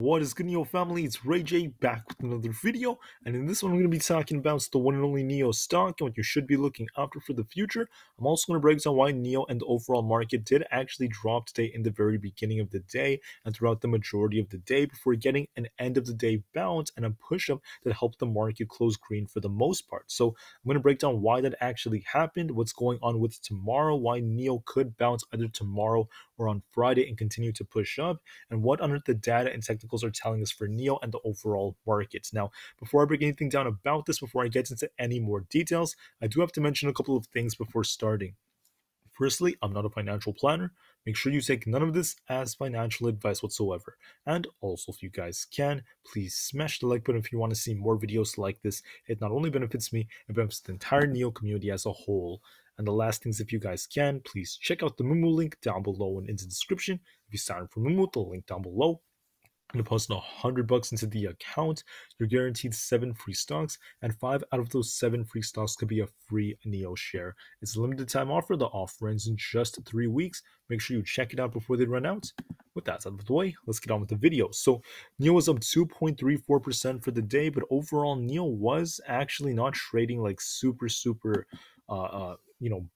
What is good, NIO family? It's Rey-Jay back with another video, and in this one I'm going to be talking about the one and only NIO stock and what you should be looking after for the future. I'm also going to break down why NIO and the overall market did actually drop today in the very beginning of the day and throughout the majority of the day before getting an end of the day bounce and a push-up that helped the market close green for the most part. So I'm going to break down why that actually happened, what's going on with tomorrow, why NIO could bounce either tomorrow or on Friday and continue to push up, and what under the data and technicals are telling us for NIO and the overall markets. Now, before I break anything down about this, before I get into any more details, I do have to mention a couple of things before starting. Firstly, I'm not a financial planner. Make sure you take none of this as financial advice whatsoever. And also, if you guys can, please smash the like button if you want to see more videos like this. It not only benefits me, it benefits the entire NIO community as a whole. And the last things, if you guys can, please check out the Moomoo link down below and in the description. If you sign up for Moomoo, the link down below. And deposit $100 into the account, you're guaranteed 7 free stocks, and 5 out of those 7 free stocks could be a free NIO share. It's a limited time offer. The offer ends in just 3 weeks. Make sure you check it out before they run out. With that out of the way, let's get on with the video. So NIO was up 2.34% for the day, but overall NIO was actually not trading like super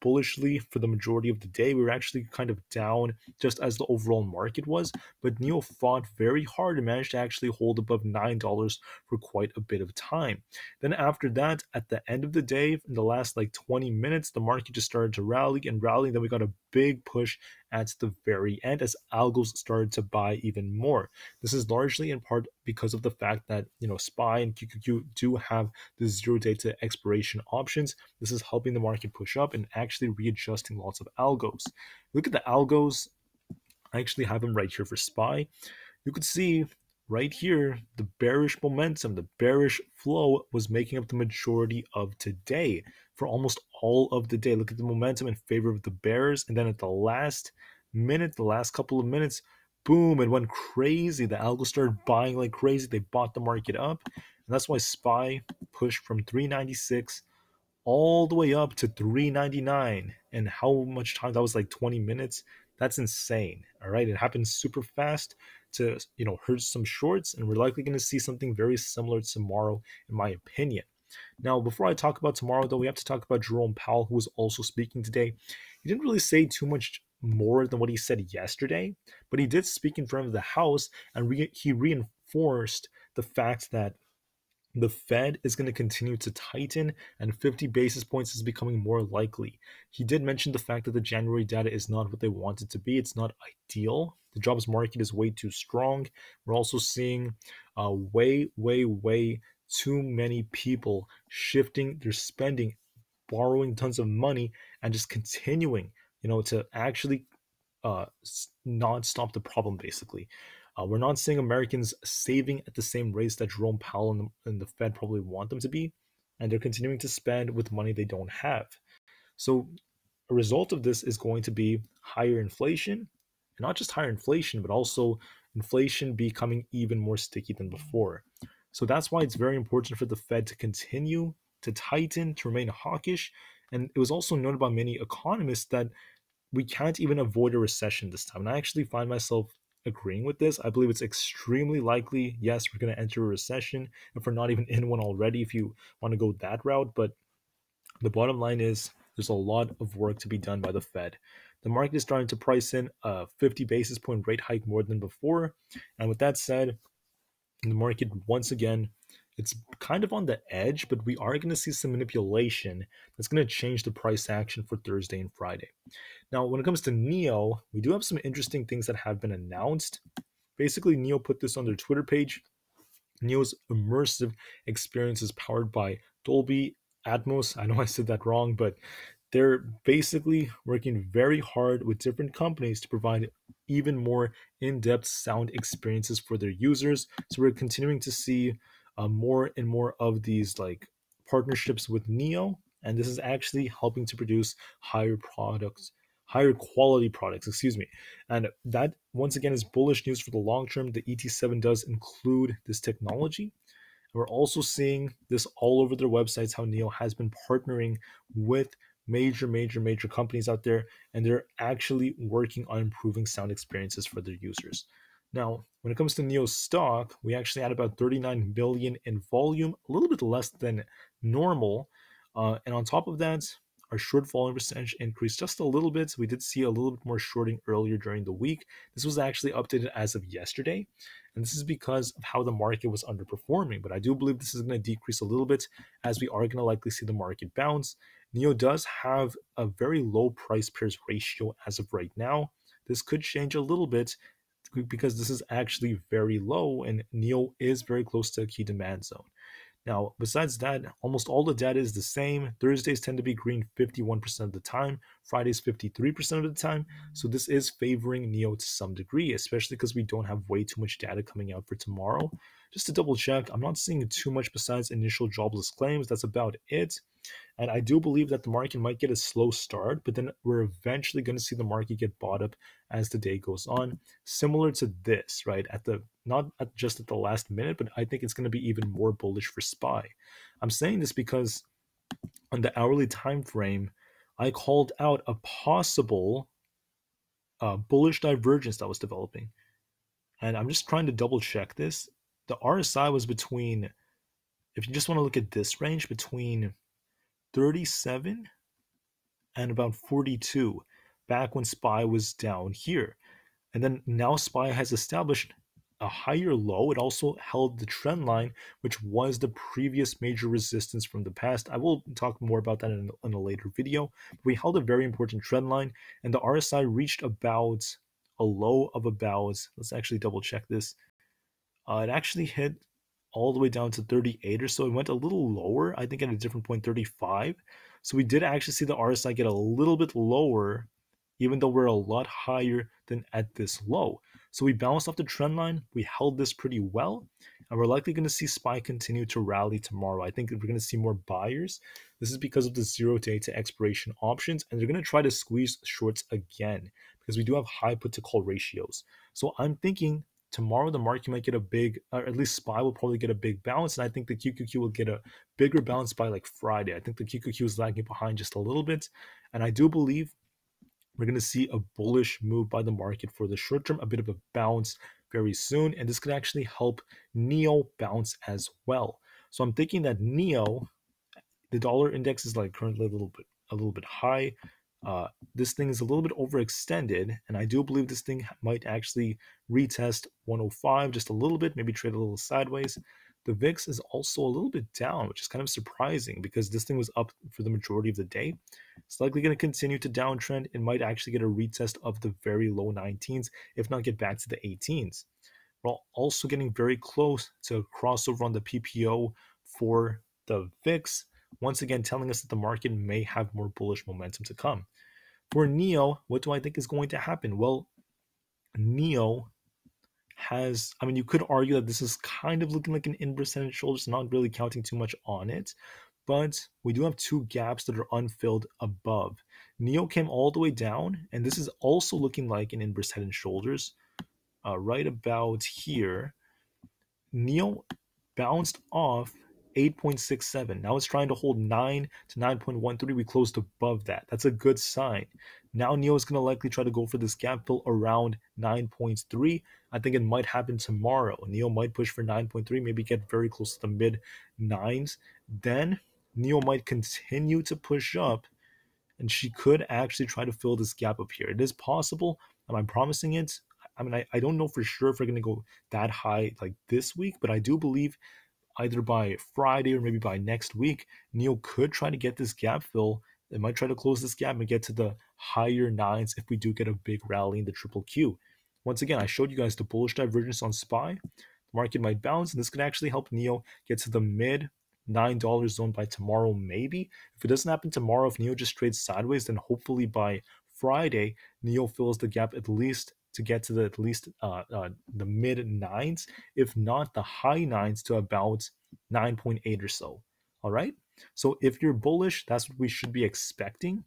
bullishly for the majority of the day. We were actually kind of down just as the overall market was, but NIO fought very hard and managed to actually hold above $9 for quite a bit of time. Then after that, at the end of the day, in the last like 20 minutes, the market just started to rally and rally. Then we got a big push at the very end as algos started to buy even more. This is largely in part because of the fact that SPY and QQQ do have the 0-day to expiration options. This is helping the market push up and actually readjusting lots of algos. Look at the algos. I actually have them right here for SPY. You could see right here the bearish momentum, the bearish flow was making up the majority of today for almost all of the day. Look at the momentum in favor of the bears, and then at the last minute, the last couple of minutes, boom, it went crazy. The algo started buying like crazy. They bought the market up, and that's why SPY pushed from 396 all the way up to 399. And how much time? That was like 20 minutes. That's insane. All right, it happened super fast to hurt some shorts, and we're likely going to see something very similar tomorrow, in my opinion. Now, before I talk about tomorrow, though, we have to talk about Jerome Powell, who was also speaking today. He didn't really say too much more than what he said yesterday, but he did speak in front of the House, and he reinforced the fact that the Fed is going to continue to tighten and 50 basis points is becoming more likely. He did mention the fact that the January data is not what they want it to be. It's not ideal. The jobs market is way too strong. We're also seeing way too many people shifting their spending, borrowing tons of money, and just continuing, to actually not stop the problem, basically. We're not seeing Americans saving at the same rates that Jerome Powell and the Fed probably want them to be, and they're continuing to spend with money they don't have. So a result of this is going to be higher inflation, and not just higher inflation, but also inflation becoming even more sticky than before. So that's why it's very important for the Fed to continue to tighten, to remain hawkish. And it was also noted by many economists that we can't even avoid a recession this time. And I actually find myself agreeing with this. I believe it's extremely likely. Yes, we're going to enter a recession if we're not even in one already, if you want to go that route. But the bottom line is there's a lot of work to be done by the Fed. The market is starting to price in a 50 basis point rate hike more than before. And with that said, the market, once again, it's kind of on the edge, but we are going to see some manipulation that's going to change the price action for Thursday and Friday. Now, when it comes to NIO, we do have some interesting things that have been announced. Basically, NIO put this on their Twitter page. NIO's immersive experience is powered by Dolby Atmos. I know I said that wrong, but they're basically working very hard with different companies to provide even more in-depth sound experiences for their users. So we're continuing to see more and more of these like partnerships with NIO, and this is actually helping to produce higher quality products, and that once again is bullish news for the long term. The ET7 does include this technology. We're also seeing this all over their websites, how NIO has been partnering with major companies out there, and they're actually working on improving sound experiences for their users. Now, when it comes to NIO stock, we actually had about 39 million in volume, a little bit less than normal. And on top of that, our short volume percentage increased just a little bit. We did see a little bit more shorting earlier during the week. This was actually updated as of yesterday. And this is because of how the market was underperforming. But I do believe this is going to decrease a little bit as we are going to likely see the market bounce. NIO does have a very low price pairs ratio as of right now. This could change a little bit because this is actually very low and NIO is very close to a key demand zone. Now, besides that, almost all the data is the same. Thursdays tend to be green 51% of the time, Fridays 53% of the time. So this is favoring NIO to some degree, especially because we don't have way too much data coming out for tomorrow. Just to double check, I'm not seeing too much besides initial jobless claims. That's about it. And I do believe that the market might get a slow start, but then we're eventually going to see the market get bought up as the day goes on, similar to this, right? Just at the last minute, but I think it's going to be even more bullish for SPY. I'm saying this because on the hourly time frame, I called out a possible bullish divergence that was developing. And I'm just trying to double check this. The RSI was between, if you just want to look at this range, between 37 and about 42 back when SPY was down here. And then now SPY has established a higher low. It also held the trend line, which was the previous major resistance from the past. I will talk more about that in a later video. We held a very important trend line, and the RSI reached about a low of about, let's actually double check this. It actually hit all the way down to 38 or so. It went a little lower, I think at a different point, 35. So we did actually see the RSI get a little bit lower, even though we're a lot higher than at this low. So we bounced off the trend line. We held this pretty well, and we're likely going to see SPY continue to rally tomorrow. I think we're going to see more buyers. This is because of the 0 day to expiration options, and they're going to try to squeeze shorts again because we do have high put to call ratios. So I'm thinking tomorrow the market might get a big, or at least SPY will probably get a big bounce, and I think the QQQ will get a bigger bounce by like Friday. I think the QQQ is lagging behind just a little bit, and I do believe we're going to see a bullish move by the market for the short term, a bit of a bounce very soon, and this could actually help NIO bounce as well. So I'm thinking that NIO, the dollar index is like currently a little bit high. This thing is a little bit overextended, and I do believe this thing might actually retest 105 just a little bit, maybe trade a little sideways. The VIX is also a little bit down, which is kind of surprising because this thing was up for the majority of the day. It's likely going to continue to downtrend. It might actually get a retest of the very low 19s, if not get back to the 18s. We're also getting very close to a crossover on the PPO for the VIX, once again telling us that the market may have more bullish momentum to come. For NIO, what do I think is going to happen? Well, NIO has, I mean, you could argue that this is kind of looking like an inverse head and shoulders, not really counting too much on it, but we do have two gaps that are unfilled above. NIO came all the way down, and this is also looking like an inverse head and shoulders right about here. NIO bounced off 8.67. Now it's trying to hold 9 to 9.13. We closed above that. That's a good sign. Now NIO is going to likely try to go for this gap fill around 9.3. I think it might happen tomorrow. NIO might push for 9.3, maybe get very close to the mid 9s. Then NIO might continue to push up, and she could actually try to fill this gap up here. It is possible. Am I promising it? I mean, I don't know for sure if we're going to go that high like this week, but I do believe either by Friday or maybe by next week, NIO could try to get this gap fill. They might try to close this gap and get to the higher 9s if we do get a big rally in the triple Q. Once again, I showed you guys the bullish divergence on SPY. The market might bounce, and this could actually help NIO get to the mid $9 zone by tomorrow, maybe. If it doesn't happen tomorrow, if NIO just trades sideways, then hopefully by Friday, NIO fills the gap at least to get to the mid 9s, if not the high 9s to about 9.8 or so. All right. So if you're bullish, that's what we should be expecting.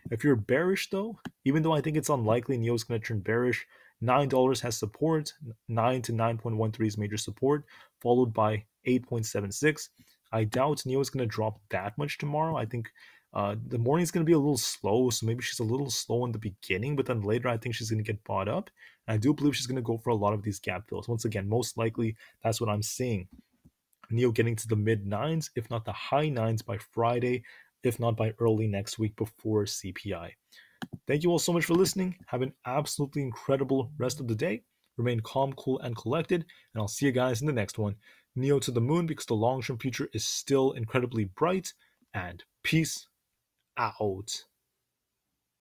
If you're bearish, though, even though I think it's unlikely NIO is going to turn bearish, $9 has support, 9 to 9.13 is major support, followed by 8.76. I doubt NIO is going to drop that much tomorrow. I think the morning is going to be a little slow, so maybe she's a little slow in the beginning, but then later I think she's going to get bought up. And I do believe she's going to go for a lot of these gap fills. Once again, most likely, that's what I'm seeing. NIO getting to the mid nines, if not the high nines by Friday, if not by early next week before CPI. Thank you all so much for listening. Have an absolutely incredible rest of the day. Remain calm, cool, and collected, and I'll see you guys in the next one. NIO to the moon because the long-term future is still incredibly bright, and peace out.